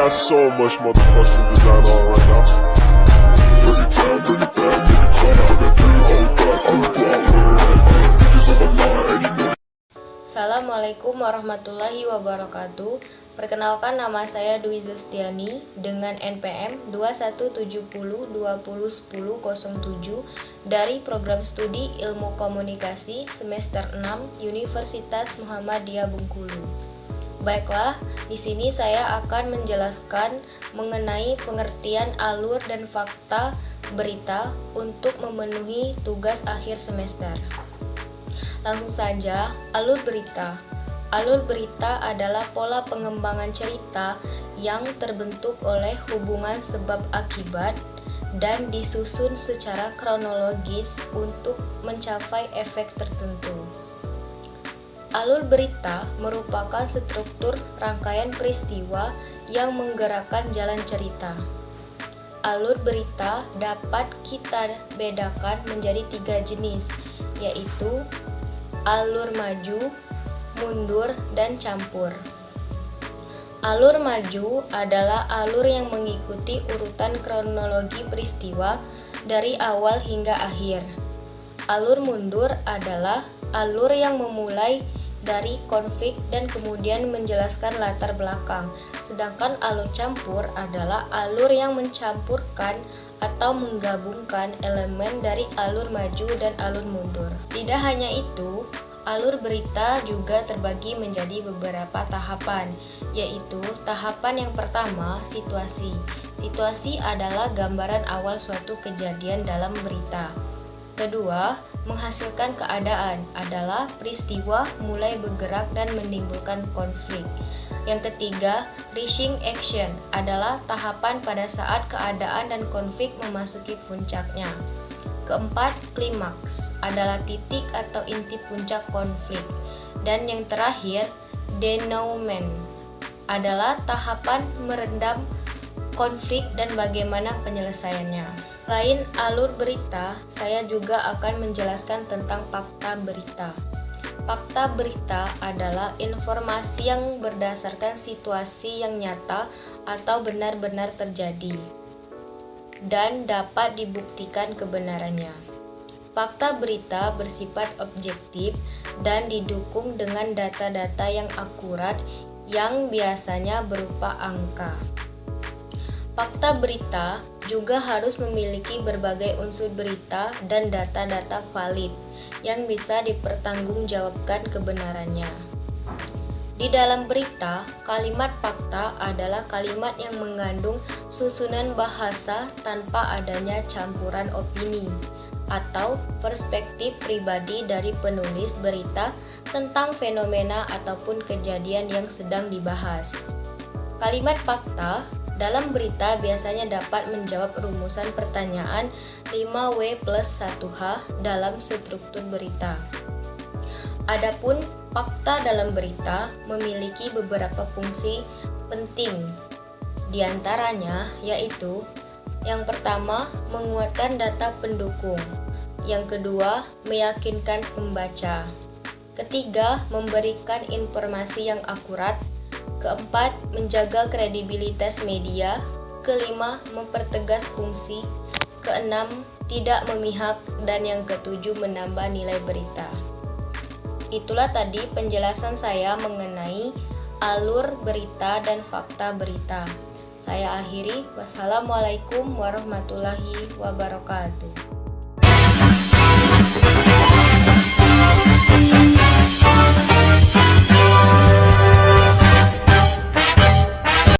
got so much motherfucking design on right now. Bring it down, bring it back, make it clap. I got 3 old thoughts, I'm the block, bitches on my line, and you know. Assalamualaikum warahmatullahi wabarakatuh. Perkenalkan, nama saya Dwi Zestiani dengan NPM 2170201007 dari Program Studi Ilmu Komunikasi Semester 6 Universitas Muhammadiyah Bengkulu. Baiklah, di sini saya akan menjelaskan mengenai pengertian alur dan fakta berita untuk memenuhi tugas akhir semester. Langsung saja, alur berita. Alur berita adalah pola pengembangan cerita yang terbentuk oleh hubungan sebab akibat dan disusun secara kronologis untuk mencapai efek tertentu. Alur berita merupakan struktur rangkaian peristiwa yang menggerakkan jalan cerita. Alur berita dapat kita bedakan menjadi 3 jenis, yaitu alur maju, mundur, dan campur. Alur maju adalah alur yang mengikuti urutan kronologi peristiwa dari awal hingga akhir. Alur mundur adalah alur yang memulai dari konflik dan kemudian menjelaskan latar belakang. Sedangkan alur campur adalah alur yang mencampurkan atau menggabungkan elemen dari alur maju dan alur mundur. Tidak hanya itu, alur berita juga terbagi menjadi beberapa tahapan, yaitu tahapan yang pertama, situasi. Situasi adalah gambaran awal suatu kejadian dalam berita. Kedua, menghasilkan keadaan adalah peristiwa mulai bergerak dan menimbulkan konflik. Yang ketiga, reaching action adalah tahapan pada saat keadaan dan konflik memasuki puncaknya. Keempat, klimaks adalah titik atau inti puncak konflik. Dan yang terakhir, denouement adalah tahapan meredam konflik dan bagaimana penyelesaiannya. Selain alur berita, saya juga akan menjelaskan tentang fakta berita. Fakta berita adalah informasi yang berdasarkan situasi yang nyata atau benar-benar terjadi dan dapat dibuktikan kebenarannya. Fakta berita bersifat objektif dan didukung dengan data-data yang akurat yang biasanya berupa angka. Fakta berita juga harus memiliki berbagai unsur berita dan data-data valid yang bisa dipertanggungjawabkan kebenarannya. Di dalam berita, kalimat fakta adalah kalimat yang mengandung susunan bahasa tanpa adanya campuran opini atau perspektif pribadi dari penulis berita tentang fenomena ataupun kejadian yang sedang dibahas. Kalimat fakta dalam berita biasanya dapat menjawab rumusan pertanyaan 5W+1H dalam struktur berita. Adapun fakta dalam berita memiliki beberapa fungsi penting. Di antaranya yaitu yang pertama, menguatkan data pendukung. Yang kedua, meyakinkan pembaca. Ketiga, memberikan informasi yang akurat. Keempat, menjaga kredibilitas media. Kelima, mempertegas fungsi. Keenam, tidak memihak. Dan yang ketujuh, menambah nilai berita. Itulah tadi penjelasan saya mengenai alur berita dan fakta berita. Saya akhiri. Wassalamualaikum warahmatullahi wabarakatuh.